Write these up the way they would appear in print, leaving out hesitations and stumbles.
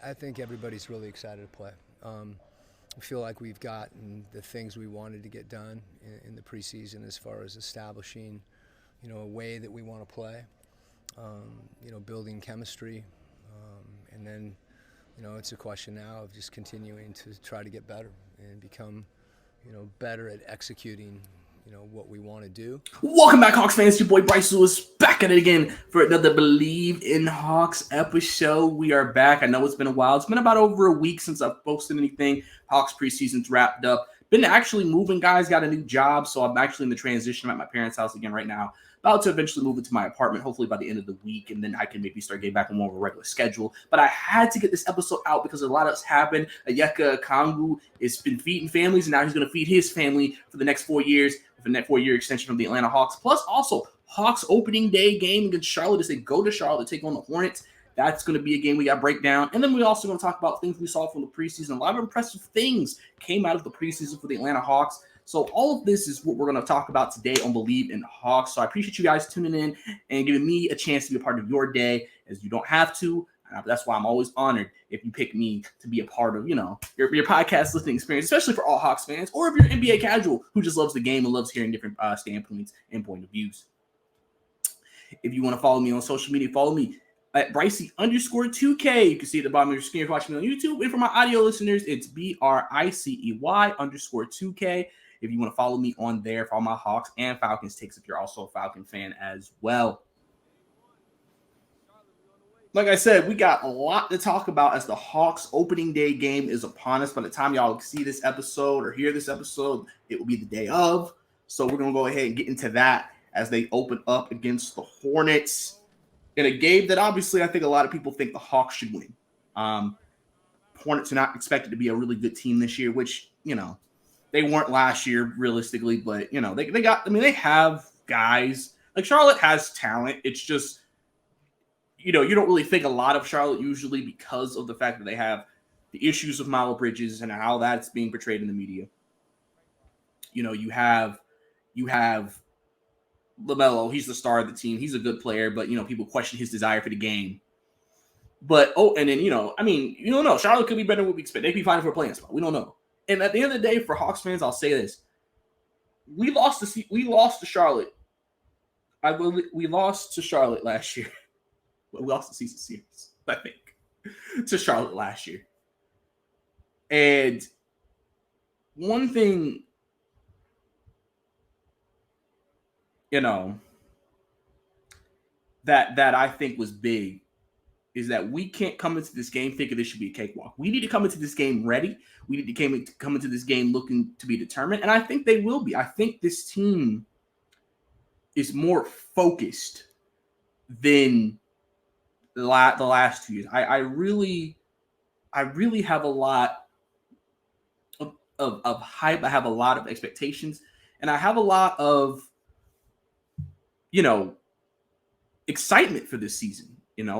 I think everybody's really excited to play. I feel like we've gotten the things we wanted to get done in the preseason as far as establishing, a way that we want to play, building chemistry, and then, it's a question now of just continuing to try to get better and become, better at executing, what we want to do. Welcome back, Hawks fans. Your boy Bryce Lewis back at it again for another Bleav in Hawks episode. We are back. I know it's been a while. It's been about over a week since I've posted anything. Hawks preseason's wrapped up. Been actually moving, guys. Got a new job, so I'm actually in the transition. I'm at my parents' house again right now. About to eventually move into my apartment, hopefully by the end of the week, and then I can maybe start getting back on more of a regular schedule. But I had to get this episode out because a lot has happened. Ayeka Kangu has been feeding families, and now he's going to feed his family for the next 4 years, for the next 4-year extension of the Atlanta Hawks. Plus, also, Hawks opening day game against Charlotte as they go to Charlotte to take on the Hornets. That's going to be a game we got to break down. And then we're also going to talk about things we saw from the preseason. A lot of impressive things came out of the preseason for the Atlanta Hawks. So all of this is what we're going to talk about today on Bleav in Hawks. So I appreciate you guys tuning in and giving me a chance to be a part of your day, as you don't have to. That's why I'm always honored if you pick me to be a part of, your podcast listening experience, especially for all Hawks fans, or if you're an NBA casual who just loves the game and loves hearing different standpoints and point of views. If you want to follow me on social media, follow me at Bricey_2K. You can see at the bottom of your screen if you're watching me on YouTube. And for my audio listeners, it's BRICEY_2K. If you want to follow me on there for all my Hawks and Falcons takes, if you're also a Falcon fan as well. Like I said, we got a lot to talk about as the Hawks opening day game is upon us. By the time y'all see this episode or hear this episode, it will be the day of. So we're going to go ahead and get into that as they open up against the Hornets in a game that obviously I think a lot of people think the Hawks should win. Hornets are not expected to be a really good team this year, which, they weren't last year realistically, but, they have guys. Like Charlotte has talent. It's just, you don't really think a lot of Charlotte usually because of the fact that they have the issues with Miles Bridges and how that's being portrayed in the media. You have LaMelo. He's the star of the team. He's a good player, but, people question his desire for the game. But, and then, you don't know. Charlotte could be better than what we expect. They could be fighting for a playing spot. We don't know. And at the end of the day, for Hawks fans, I'll say this. We lost to Charlotte. We lost to Charlotte last year. We lost the season series, I think, to Charlotte last year. And one thing, that I think was big is that we can't come into this game thinking this should be a cakewalk. We need to come into this game ready. We need to come into this game looking to be determined. And I think they will be. I think this team is more focused than the last 2 years. I really have a lot of hype. I have a lot of expectations. And I have a lot of, excitement for this season.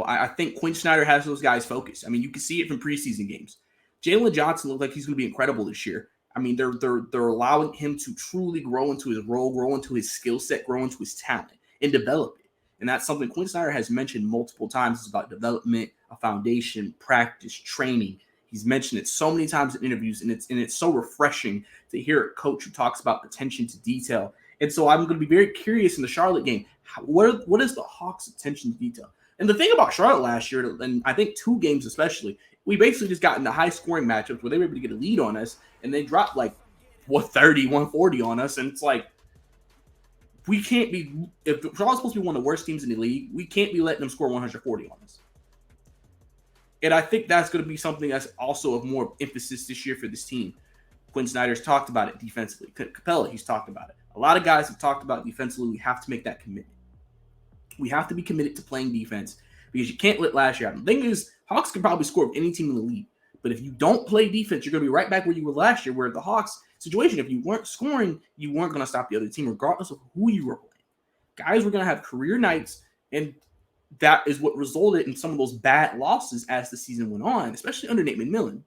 I think Quinn Snyder has those guys focused. You can see it from preseason games. Jalen Johnson looks like he's going to be incredible this year. They're allowing him to truly grow into his role, grow into his skill set, grow into his talent, and develop it. And that's something Quinn Snyder has mentioned multiple times. It's about development, a foundation, practice, training. He's mentioned it so many times in interviews, and it's so refreshing to hear a coach who talks about attention to detail. And so I'm going to be very curious in the Charlotte game. What is the Hawks' attention to detail? And the thing about Charlotte last year, and I think 2 games especially, we basically just got into high-scoring matchups where they were able to get a lead on us, and they dropped 130, 140 on us. And it's like, we can't be – if Charlotte's supposed to be one of the worst teams in the league, we can't be letting them score 140 on us. And I think that's going to be something that's also of more emphasis this year for this team. Quinn Snyder's talked about it defensively. Capella, he's talked about it. A lot of guys have talked about defensively. We have to make that commitment. We have to be committed to playing defense because you can't let last year happen. The thing is, Hawks can probably score with any team in the league. But if you don't play defense, you're going to be right back where you were last year, where the Hawks situation, if you weren't scoring, you weren't going to stop the other team regardless of who you were playing. Guys were going to have career nights, and that is what resulted in some of those bad losses as the season went on, especially under Nate McMillan.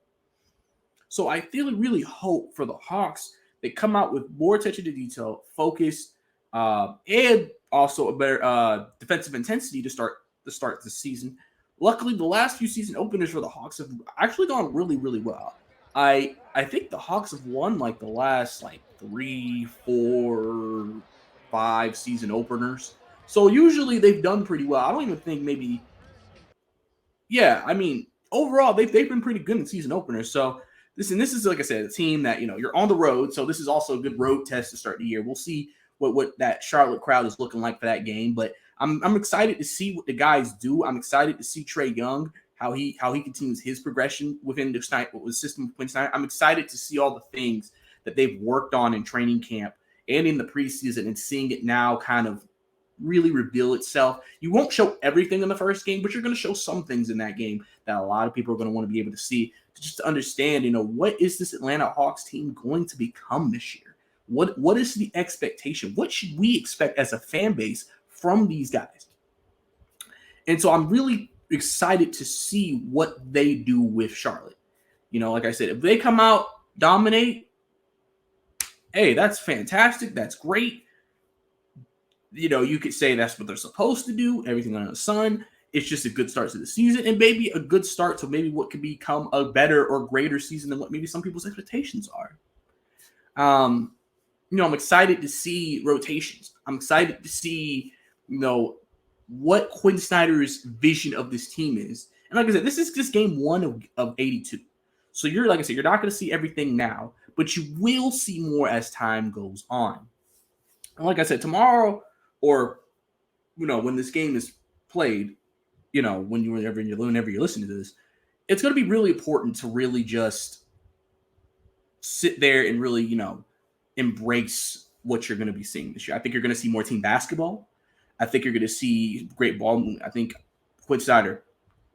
So I really hope for the Hawks, they come out with more attention to detail, focus, and also a better defensive intensity to start the season. luckily, the last few season openers for the Hawks have actually gone really, really well. I think the Hawks have won like the last like 3, 4, 5 season openers. So usually they've done pretty well. I don't even think maybe. Yeah, I mean, overall they've been pretty good in season openers. So this is like I said, a team that you're on the road. So this is also a good road test to start the year. We'll see what that Charlotte crowd is looking like for that game. But I'm excited to see what the guys do. I'm excited to see Trae Young, how he continues his progression within the system of Quinn Snyder. I'm excited to see all the things that they've worked on in training camp and in the preseason, and seeing it now kind of really reveal itself. You won't show everything in the first game, but you're going to show some things in that game that a lot of people are going to want to be able to see, just to understand, what is this Atlanta Hawks team going to become this year? What is the expectation? What should we expect as a fan base from these guys? And so I'm really excited to see what they do with Charlotte. Like I said, if they come out, dominate, hey, that's fantastic. That's great. You could say that's what they're supposed to do. Everything under the sun. It's just a good start to the season, and maybe a good start to maybe what could become a better or greater season than what maybe some people's expectations are. I'm excited to see rotations. I'm excited to see, what Quinn Snyder's vision of this team is. And like I said, this is just game 1 of 82. So you're not going to see everything now, but you will see more as time goes on. And like I said, tomorrow, or when this game is played, whenever you're listening to this, it's going to be really important to really just sit there and really, embrace what you're going to be seeing this year. I think you're going to see more team basketball. I think you're going to see great ball movement. I think Quinn Snyder,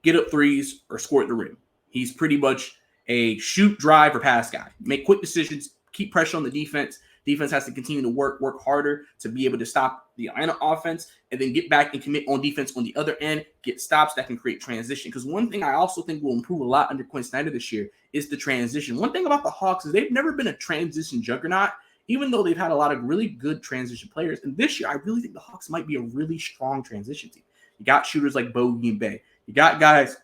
get up threes or score at the rim. He's pretty much a shoot, drive, or pass guy. Make quick decisions, keep pressure on the defense. Defense has to continue to work harder to be able to stop the Atlanta offense, and then get back and commit on defense on the other end, get stops that can create transition. Because one thing I also think will improve a lot under Quinn Snyder this year is the transition. One thing about the Hawks is they've never been a transition juggernaut, even though they've had a lot of really good transition players. And this year, I really think the Hawks might be a really strong transition team. You got shooters like Bogey and Bay. You got guys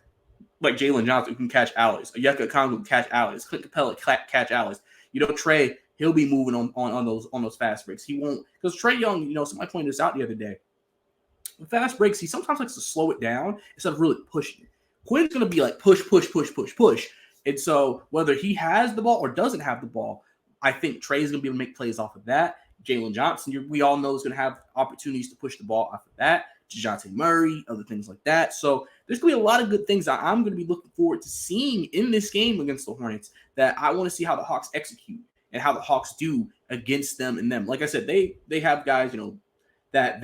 like Jalen Johnson who can catch alleys. Onyeka Okongwu who can catch alleys. Clint Capella catch alleys. Trae, he'll be moving on those fast breaks. He won't, because Trae Young, somebody pointed this out the other day. With fast breaks, he sometimes likes to slow it down instead of really pushing it. Quinn's going to be like push. And so whether he has the ball or doesn't have the ball, I think Trae's going to be able to make plays off of that. Jalen Johnson, we all know, is going to have opportunities to push the ball off of that. DeJounte Murray, other things like that. So there's going to be a lot of good things that I'm going to be looking forward to seeing in this game against the Hornets, that I want to see how the Hawks execute and how the Hawks do against them and them. Like I said, they have guys, that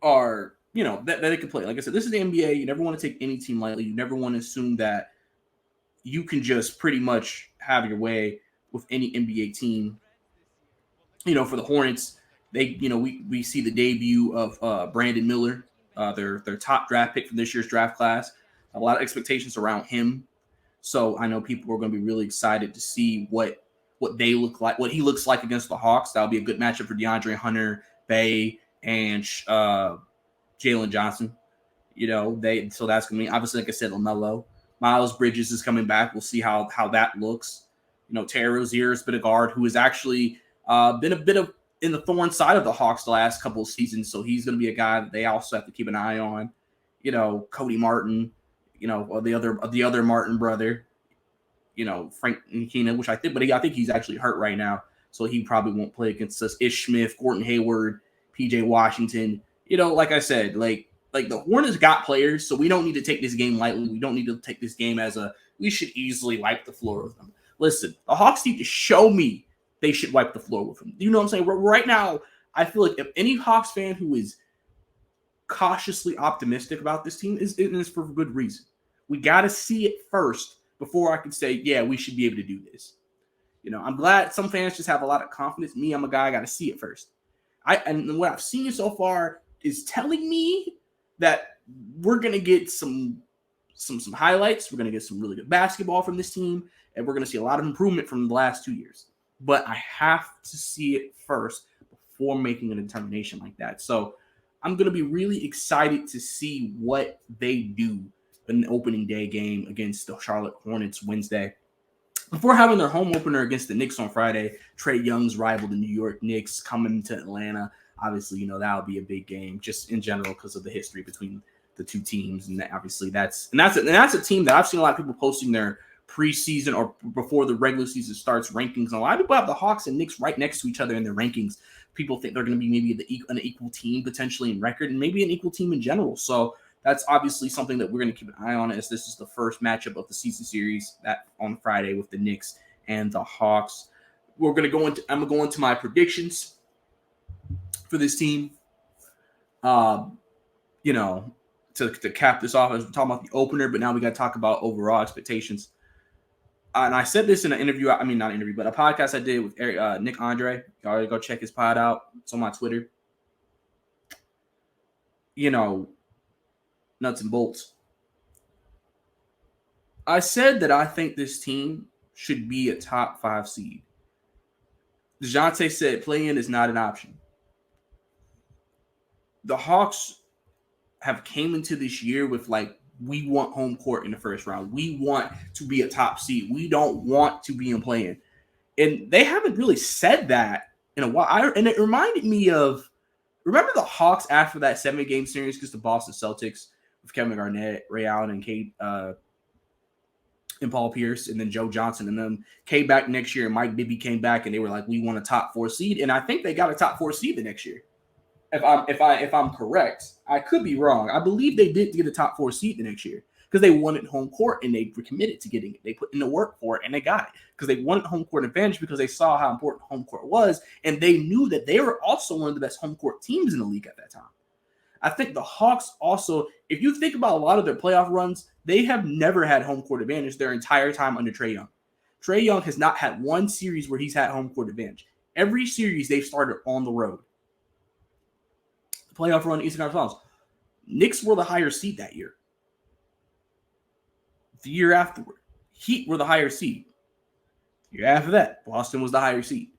are, that they can play. Like I said, this is the NBA. You never want to take any team lightly. You never want to assume that you can just pretty much have your way with any NBA team. For the Hornets, they, we see the debut of Brandon Miller, their top draft pick from this year's draft class. A lot of expectations around him. So I know people are going to be really excited to see what they look like, what he looks like against the Hawks. That'll be a good matchup for DeAndre Hunter, Bay, and Jalen Johnson. So that's going to be, obviously, like I said, LaMelo. Miles Bridges is coming back. We'll see how that looks. Terry Rozier has been a guard who has actually been a bit of in the thorn side of the Hawks the last couple of seasons. So he's going to be a guy that they also have to keep an eye on. Cody Martin, or the other Martin brother, Frank Nkina, which I think he's actually hurt right now. So he probably won't play against us. Ish Smith, Gordon Hayward, PJ Washington. Like I said, like the Hornets got players, so we don't need to take this game lightly. We don't need to take this game as we should easily wipe the floor with them. Listen, the Hawks need to show me they should wipe the floor with them. You know what I'm saying? Right now, I feel like if any Hawks fan who is cautiously optimistic about this team is for good reason. We got to see it first before I can say, yeah, we should be able to do this. I'm glad some fans just have a lot of confidence. Me, I'm a guy, I got to see it first. And what I've seen so far is telling me that we're going to get some highlights. We're going to get some really good basketball from this team, and we're going to see a lot of improvement from the last 2 years. But I have to see it first before making a determination like that. So I'm going to be really excited to see what they do in the opening day game against the Charlotte Hornets Wednesday. Before having their home opener against the Knicks on Friday, Trae Young's rival, the New York Knicks, coming to Atlanta. Obviously, that'll be a big game just in general because of the history between the two teams. And obviously that's a team that I've seen a lot of people posting their preseason or before the regular season starts rankings. And a lot of people have the Hawks and Knicks right next to each other in their rankings. People think they're going to be maybe an equal team potentially in record and maybe an equal team in general. So that's obviously something that we're going to keep an eye on, as this is the first matchup of the season series that on Friday with the Knicks and the Hawks. I'm going to go into my predictions for this team. To cap this off, as we're talking about the opener, but now we got to talk about overall expectations. And I said this in an interview, not an interview, but a podcast I did with Nick Andre. Y'all go check his pod out. It's on my Twitter. Nuts and bolts. I said that I think this team should be a top 5 seed. DeJounte said play-in is not an option. The Hawks have came into this year with we want home court in the first round. We want to be a top seed. We don't want to be in play-in. And they haven't really said that in a while. And it reminded me of, remember the Hawks after that 7-game series against the Boston Celtics with Kevin Garnett, Ray Allen, and Paul Pierce, and then Joe Johnson, and then came back next year, and Mike Bibby came back, and they were like, we want a top 4 seed. And I think they got a top 4 seed the next year. If I'm correct, I could be wrong. I believe they did get a top 4 seed the next year because they wanted home court and they were committed to getting it. They put in the work for it and they got it because they wanted home court advantage because they saw how important home court was, and they knew that they were also one of the best home court teams in the league at that time. I think the Hawks also, if you think about a lot of their playoff runs, they have never had home court advantage their entire time under Trae Young. Trae Young has not had one series where he's had home court advantage. Every series they've started on the road. Playoff run, Eastern Conference Finals. Knicks were the higher seed that year. The year afterward, Heat were the higher seed. The year after that, Boston was the higher seed.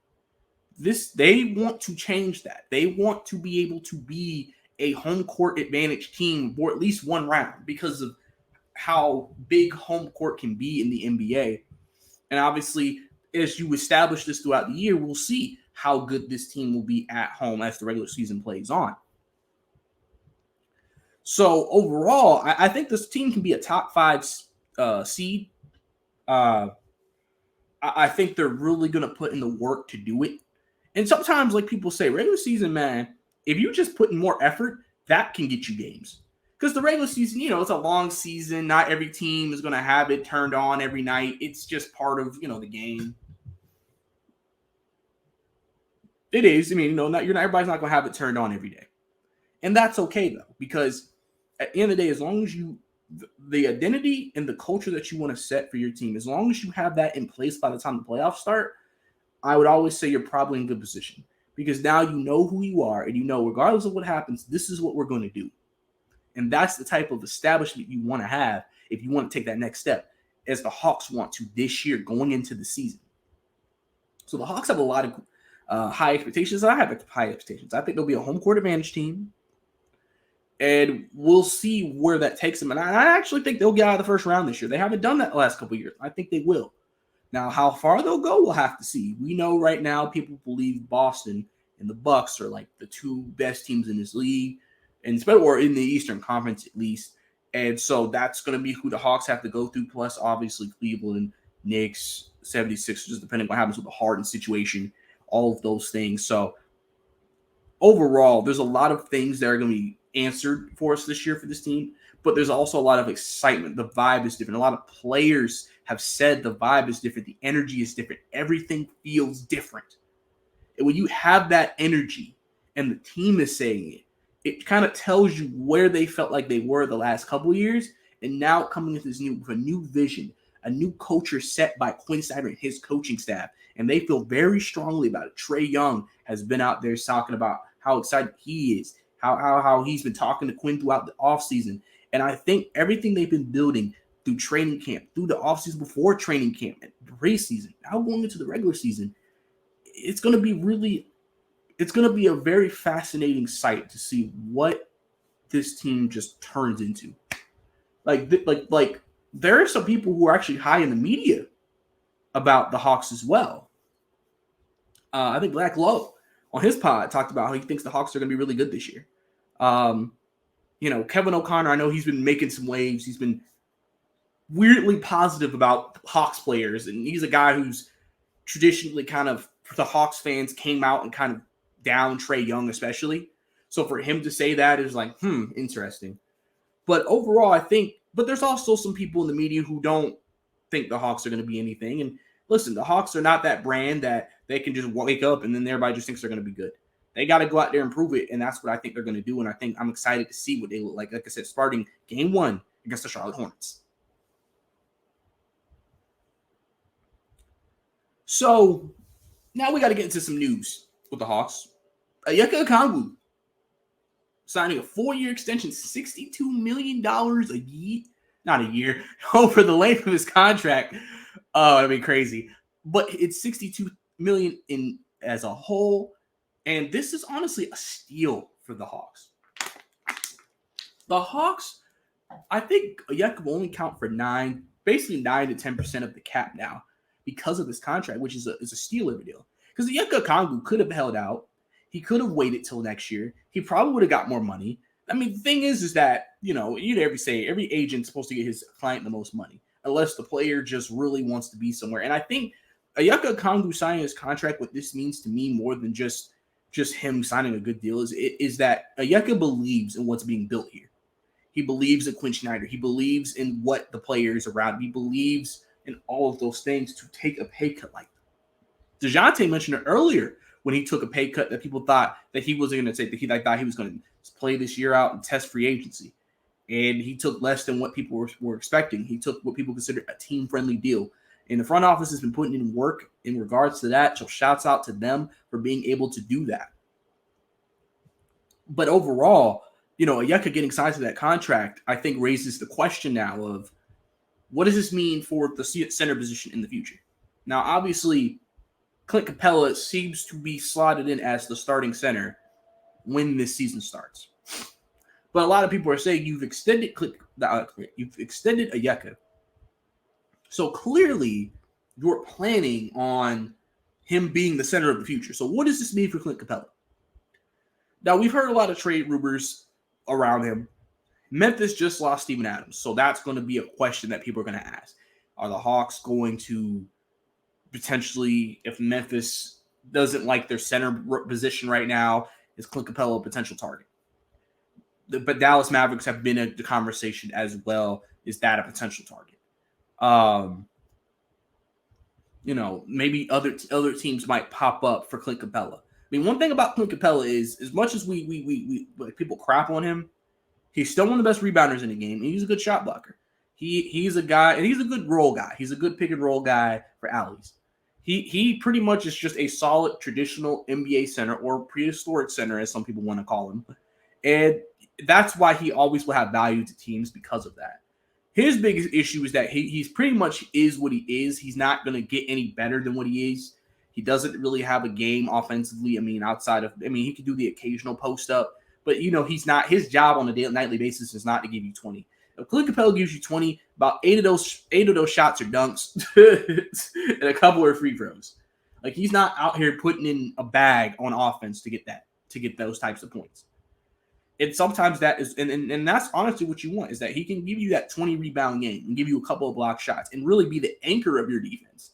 They want to change that. They want to be able to be a home court advantage team for at least one round because of how big home court can be in the NBA. And obviously, as you establish this throughout the year, we'll see how good this team will be at home as the regular season plays on. So overall, I think this team can be a top 5 seed. I think they're really going to put in the work to do it. And sometimes, like people say, regular season, man, if you just put in more effort, that can get you games. Because the regular season, it's a long season. Not every team is going to have it turned on every night. It's just part of, the game. It is. Everybody's not going to have it turned on every day. And that's okay, though, because at the end of the day, as long as the identity and the culture that you want to set for your team, as long as you have that in place by the time the playoffs start, I would always say you're probably in good position because now you know who you are and regardless of what happens, this is what we're going to do. And that's the type of establishment you want to have if you want to take that next step, as the Hawks want to this year going into the season. So the Hawks have a lot of high expectations. I have high expectations. I think they'll be a home court advantage team. And we'll see where that takes them. And I actually think they'll get out of the first round this year. They haven't done that the last couple of years. I think they will. Now, how far they'll go, we'll have to see. We know right now people believe Boston and the Bucks are like the 2 best teams in this league, or in the Eastern Conference at least. And so that's going to be who the Hawks have to go through, plus obviously Cleveland, Knicks, 76ers, just depending on what happens with the Harden situation, all of those things. So overall, there's a lot of things that are going to be answered for us this year for this team, but there's also a lot of excitement. The vibe is different. A lot of players have said the vibe is different. The energy is different. Everything feels different. And when you have that energy and the team is saying it, it kind of tells you where they felt like they were the last couple of years. And now coming into with a new vision, a new culture set by Quinn Snyder and his coaching staff. And they feel very strongly about it. Trae Young has been out there talking about how excited he is, how he's been talking to Quinn throughout the offseason. And I think everything they've been building through training camp, through the offseason, before training camp, and preseason, now going into the regular season, it's going to be really it's going to be a very fascinating sight to see what this team just turns into. Like there are some people who are actually high in the media about the Hawks as well. I think Black Lowe on his pod talked about how he thinks the Hawks are going to be really good this year. Kevin O'Connor, I know he's been making some waves. He's been weirdly positive about Hawks players, and he's a guy who's traditionally kind of, for the Hawks fans, came out and kind of down Trae Young especially. So for him to say that is like, interesting. But overall, I think, but there's also some people in the media who don't think the Hawks are going to be anything. And listen, the Hawks are not that brand that they can just wake up and then everybody just thinks they're going to be good. They got to go out there and prove it, and that's what I think they're going to do. And I think I'm excited to see what they look like. Like I said, starting game 1 against the Charlotte Hornets. So now we got to get into some news with the Hawks. Onyeka Okongwu signing a 4-year extension, $62 million a year. Not a year, over the length of his contract. Oh, that'd be crazy. But it's $62 million in as a whole. And this is honestly a steal for the Hawks. The Hawks, I think Onyeka will only count for basically 9 to 10% of the cap now because of this contract, which is a steal of a deal. Because Onyeka Okongwu could have held out. He could have waited till next year. He probably would have got more money. I mean, the thing is that, every agent's supposed to get his client the most money, unless the player just really wants to be somewhere. And I think Onyeka Okongwu signing his contract, what this means to me more than just him signing a good deal is that Onyeka believes in what's being built here. He believes in Quinn Snyder. He believes in what the players around him. He believes in all of those things to take a pay cut like that. DeJounte mentioned it earlier when he took a pay cut that people thought that he wasn't going to take. That he thought he was going to play this year out and test free agency. And he took less than what people were expecting. He took what people consider a team-friendly deal. And the front office has been putting in work in regards to that. So shouts out to them for being able to do that. But overall, Onyeka getting signed to that contract, I think raises the question now of what does this mean for the center position in the future? Now, obviously, Clint Capella seems to be slotted in as the starting center when this season starts. But a lot of people are saying you've extended Onyeka. So clearly, you're planning on him being the center of the future. So what does this mean for Clint Capella? Now, we've heard a lot of trade rumors around him. Memphis just lost Steven Adams. So that's going to be a question that people are going to ask. Are the Hawks going to potentially, if Memphis doesn't like their center position right now, is Clint Capella a potential target? But Dallas Mavericks have been in the conversation as well. Is that a potential target? Maybe other teams might pop up for Clint Capella. I mean, one thing about Clint Capella is, as much as we people crap on him, he's still one of the best rebounders in the game. And he's a good shot blocker. He's a guy, and he's a good roll guy. He's a good pick and roll guy for alleys. He pretty much is just a solid traditional NBA center, or prehistoric center, as some people want to call him. And that's why he always will have value to teams because of that. His biggest issue is that he's pretty much is what he is. He's not going to get any better than what he is. He doesn't really have a game offensively. I mean, he could do the occasional post up, but he's not. His job on a nightly basis is not to give you 20. If Clint Capella gives you 20, about eight of those shots are dunks, and a couple are free throws. Like, he's not out here putting in a bag on offense to get those types of points. And sometimes that is, and that's honestly what you want, is that he can give you that 20 rebound game and give you a couple of block shots and really be the anchor of your defense.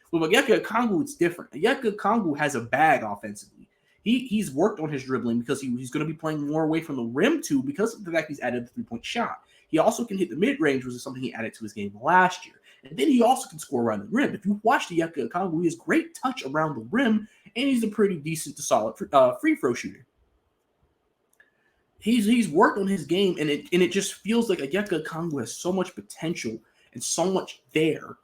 With Onyeka Okongwu, it's different. Onyeka Okongwu has a bag offensively. He's worked on his dribbling because he's going to be playing more away from the rim too, because of the fact he's added the three-point shot. He also can hit the mid-range, which is something he added to his game last year. And then he also can score around the rim. If you watch Onyeka Okongwu, he has great touch around the rim, and he's a pretty decent to solid free throw shooter. He's worked on his game, and it just feels like Onyeka Okongwu has so much potential and so much there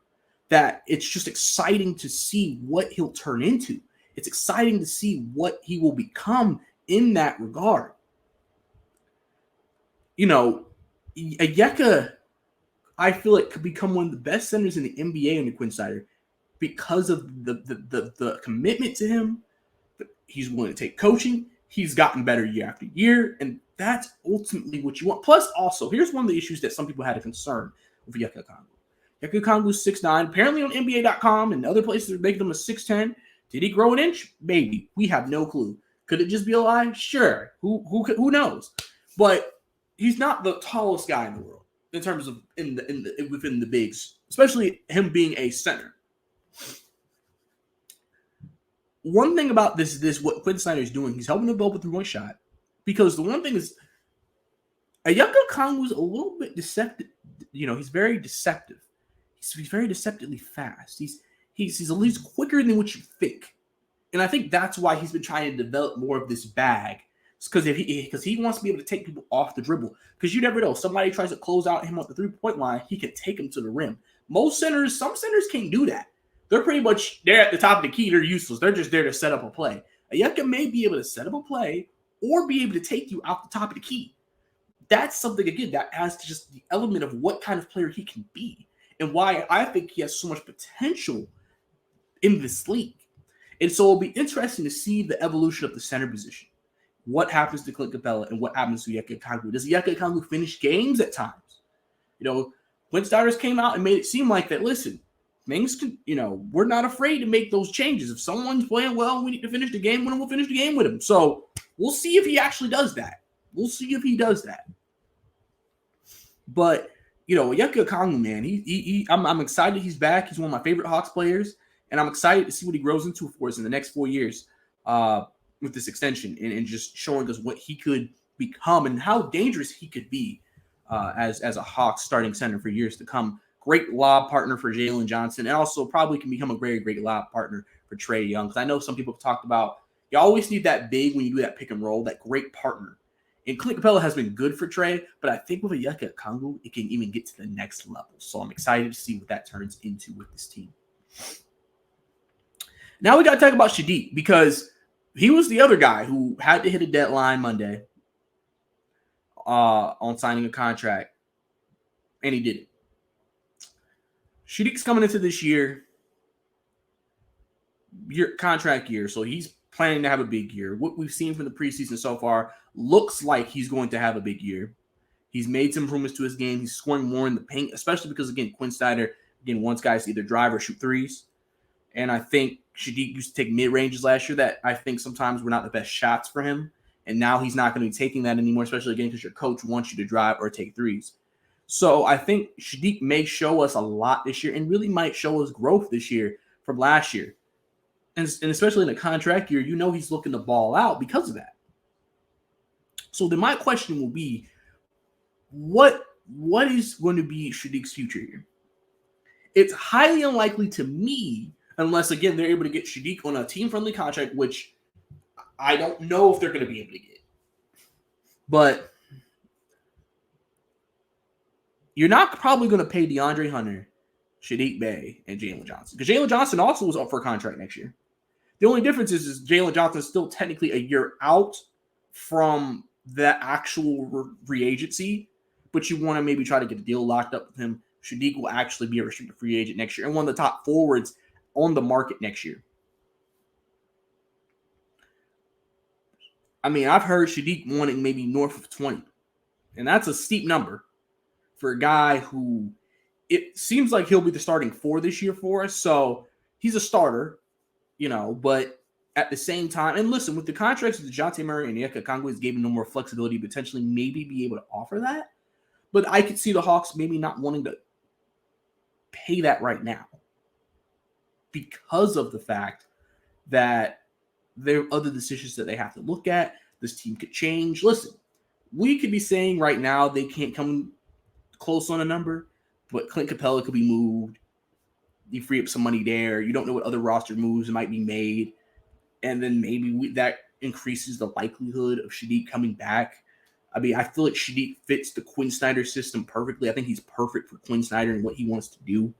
that it's just exciting to see what he'll turn into. It's exciting to see what he will become in that regard. Onyeka, I feel like, could become one of the best centers in the NBA under Quinn Snyder because of the commitment to him, He's willing to take coaching. He's gotten better year after year, and that's ultimately what you want. Plus, also, here's one of the issues that some people had a concern with Onyeka Okongwu. Onyeka Okongwu's 6'9". Apparently on NBA.com and other places are making him a 6'10". Did he grow an inch? Maybe. We have no clue. Could it just be a lie? Sure. Who knows? But he's not the tallest guy in the world in terms of within the bigs, especially him being a center. One thing about this what Quinn Snyder is doing, he's helping to build a 3-point shot. Because the one thing is, Onyeka Okongwu's a little bit deceptive. He's very deceptive. He's very deceptively fast. He's at least quicker than what you think. And I think that's why he's been trying to develop more of this bag. It's because he wants to be able to take people off the dribble. Because you never know. Somebody tries to close out him at the 3-point line, he can take him to the rim. Some centers can't do that. They're pretty much, they're at the top of the key. They're useless. They're just there to set up a play. Onyeka may be able to set up a play or be able to take you out the top of the key. That's something, again, that adds to just the element of what kind of player he can be and why I think he has so much potential in this league. And so it'll be interesting to see the evolution of the center position. What happens to Clint Capella and what happens to Onyeka Okongwu? Does Onyeka Okongwu finish games at times? Quinn Snyder came out and made it seem like that, listen, things can, we're not afraid to make those changes. If someone's playing well, we need to finish the game with him, we'll finish the game with him. So we'll see if he actually does that. But, Onyeka Okongwu, man, I'm excited he's back. He's one of my favorite Hawks players, and I'm excited to see what he grows into for us in the next 4 years with this extension and just showing us what he could become and how dangerous he could be as a Hawks starting center for years to come. Great lob partner for Jalen Johnson, and also probably can become a very great lob partner for Trae Young. Because I know some people have talked about you always need that big when you do that pick and roll, that great partner. And Clint Capella has been good for Trae, but I think with Onyeka Okongwu, it can even get to the next level. So I'm excited to see what that turns into with this team. Now we got to talk about Saddiq, because he was the other guy who had to hit a deadline Monday on signing a contract, and he did it. Saddiq's coming into this contract year, so he's planning to have a big year. What we've seen from the preseason so far looks like he's going to have a big year. He's made some improvements to his game. He's scoring more in the paint, especially because, again, Quinn Snyder, wants guys to either drive or shoot threes. And I think Saddiq used to take mid-ranges last year that I think sometimes were not the best shots for him. And now he's not going to be taking that anymore, especially, again, because your coach wants you to drive or take threes. So I think Saddiq may show us a lot this year and really might show us growth this year from last year. And especially in a contract year, he's looking to ball out because of that. So then my question will be, what is going to be Saddiq's future here? It's highly unlikely to me, unless, again, they're able to get Saddiq on a team-friendly contract, which I don't know if they're going to be able to get. But you're not probably going to pay DeAndre Hunter, Saddiq Bey, and Jalen Johnson. Because Jalen Johnson also was up for a contract next year. The only difference is Jalen Johnson is still technically a year out from the actual free agency, but you want to maybe try to get a deal locked up with him. Saddiq will actually be a restricted free agent next year and one of the top forwards on the market next year. I mean, I've heard Saddiq wanting maybe north of 20, and that's a steep number for a guy who it seems like he'll be the starting 4 this year for us. So he's a starter, but at the same time, and listen, with the contracts of DeJounte Murray and Onyeka Okongwu is giving them more flexibility, potentially maybe be able to offer that. But I could see the Hawks maybe not wanting to pay that right now because of the fact that there are other decisions that they have to look at. This team could change. Listen, we could be saying right now they can't come close on a number, but Clint Capella could be moved. You free up some money there. You don't know what other roster moves might be made. And then maybe that increases the likelihood of Saddiq coming back. I mean, I feel like Saddiq fits the Quinn Snyder system perfectly. I think he's perfect for Quinn Snyder and what he wants to do.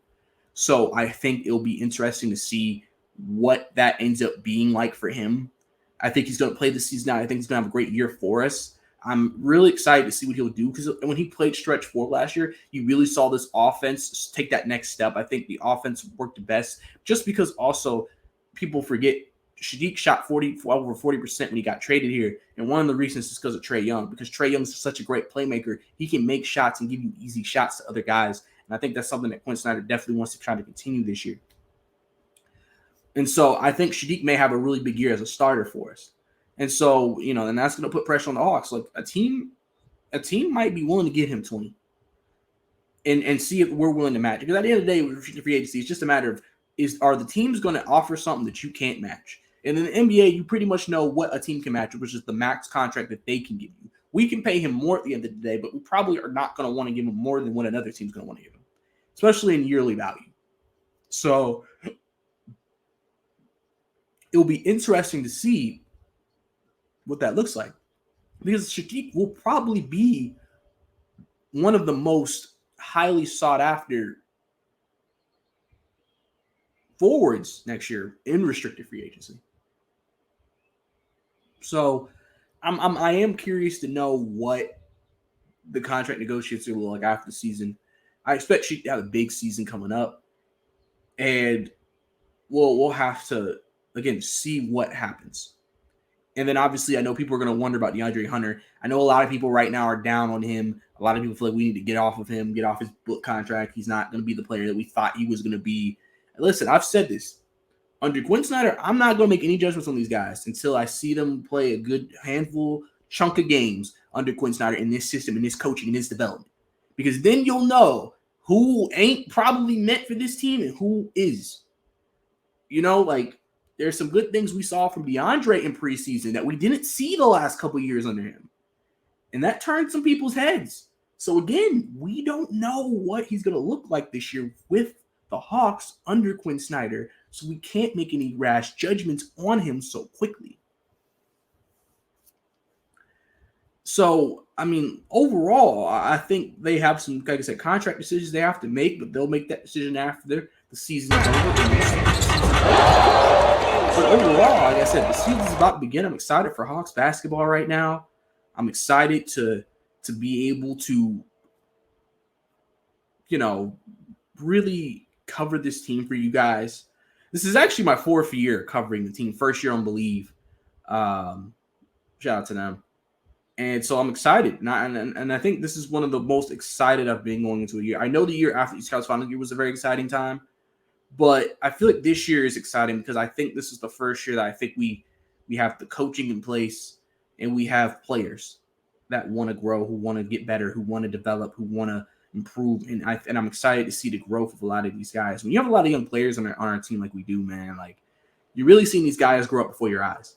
So I think it'll be interesting to see what that ends up being like for him. I think he's going to play this season out. I think he's going to have a great year for us. I'm really excited to see what he'll do because when he played stretch 4 last year, you really saw this offense take that next step. I think the offense worked the best just because also people forget Shadik shot over 40% when he got traded here. And one of the reasons is because of Trae Young, because Trae Young is such a great playmaker. He can make shots and give you easy shots to other guys. And I think that's something that Quinn Snyder definitely wants to try to continue this year. And so I think Shadik may have a really big year as a starter for us. And so, and that's going to put pressure on the Hawks. Like a team might be willing to give him 20 and see if we're willing to match. Because at the end of the day, with free agency, it's just a matter of are the teams going to offer something that you can't match? And in the NBA, you pretty much know what a team can match, which is the max contract that they can give you. We can pay him more at the end of the day, but we probably are not going to want to give him more than what another team's going to want to give him, especially in yearly value. So it will be interesting to see what that looks like, because Shadik will probably be one of the most highly sought after forwards next year in restricted free agency. So I am curious to know what the contract negotiations will look like after the season. I expect Shadik to have a big season coming up, and we'll have to again see what happens. And then obviously I know people are going to wonder about DeAndre Hunter. I know a lot of people right now are down on him. A lot of people feel like we need to get off of him, get off his book contract. He's not going to be the player that we thought he was going to be. Listen, I've said this. Under Quinn Snyder, I'm not going to make any judgments on these guys until I see them play a good chunk of games under Quinn Snyder in this system, in this coaching, in this development. Because then you'll know who ain't probably meant for this team and who is. There's some good things we saw from DeAndre in preseason that we didn't see the last couple of years under him. And that turned some people's heads. So again, we don't know what he's going to look like this year with the Hawks under Quinn Snyder. So we can't make any rash judgments on him so quickly. So, overall, I think they have some, like I said, contract decisions they have to make, but they'll make that decision after the season is over. But overall, like I said, the season's about to begin. I'm excited for Hawks basketball right now. I'm excited to be able to, really cover this team for you guys. This is actually my 4th year covering the team. First year on Bleav. Shout out to them. And so I'm excited. And I think this is one of the most excited I've been going into a year. I know the year after East Coast Final Year was a very exciting time. But I feel like this year is exciting because I think this is the first year that I think we have the coaching in place and we have players that want to grow, who want to get better, who want to develop, who want to improve. And I'm excited to see the growth of a lot of these guys. When you have a lot of young players on our team like we do, man, like you're really seeing these guys grow up before your eyes.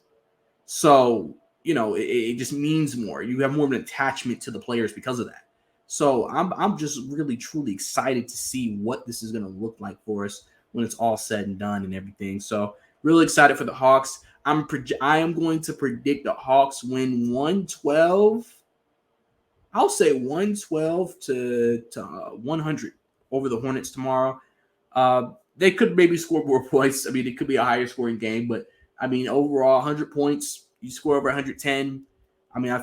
So, it just means more. You have more of an attachment to the players because of that. So I'm just really, truly excited to see what this is going to look like for us when it's all said and done and everything. So really excited for the Hawks. I am going to predict the Hawks win 112. I'll say 112 to 100 over the Hornets tomorrow. They could maybe score more points. It could be a higher scoring game, but overall 100 points, you score over 110. I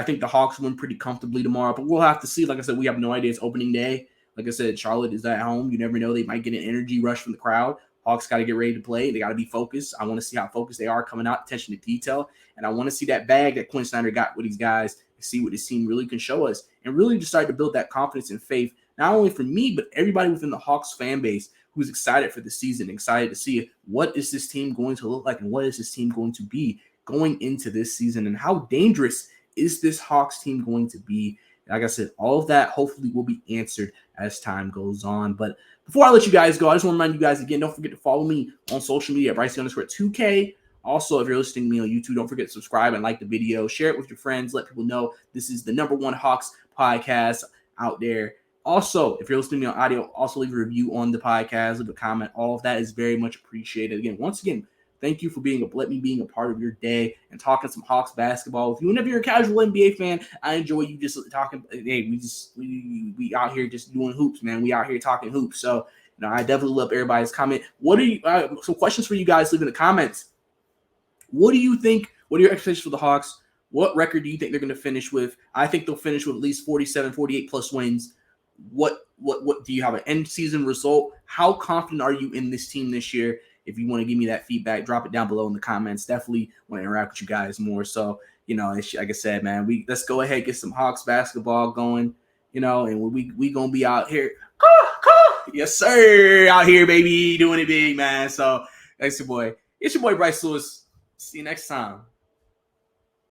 think the Hawks win pretty comfortably tomorrow, but we'll have to see. Like I said, we have no idea. It's opening day. Like I said, Charlotte is at home. You never know. They might get an energy rush from the crowd. Hawks got to get ready to play. They got to be focused. I want to see how focused they are coming out, attention to detail. And I want to see that bag that Quinn Snyder got with these guys and see what this team really can show us and really just start to build that confidence and faith, not only for me, but everybody within the Hawks fan base who's excited for the season, excited to see what is this team going to look like and what is this team going to be going into this season and how dangerous is this Hawks team going to be. Like I said, all of that hopefully will be answered as time goes on. But before I let you guys go, I just want to remind you guys again, don't forget to follow me on social media at Bryce_2K. Also, if you're listening to me on YouTube, don't forget to subscribe and like the video. Share it with your friends. Let people know this is the #1 Hawks podcast out there. Also, if you're listening to me on audio, also leave a review on the podcast, leave a comment. All of that is very much appreciated. Once again, thank you for being a part of your day and talking some Hawks basketball with you. And if you're a casual NBA fan, I enjoy you just talking. Hey, we out here just doing hoops, man. We out here talking hoops. So, I definitely love everybody's comment. What are you? Some questions for you guys. Leave in the comments. What do you think? What are your expectations for the Hawks? What record do you think they're going to finish with? I think they'll finish with at least 47, 48 plus wins. What do you have an end season result? How confident are you in this team this year? if you want to give me that feedback, drop it down below in the comments. Definitely want to interact with you guys more. So, like I said, man, let's go ahead, get some Hawks basketball going, and we going to be out here. Yes, sir. Out here, baby, doing it big, man. So, that's your boy. It's your boy, Bryce Lewis. See you next time.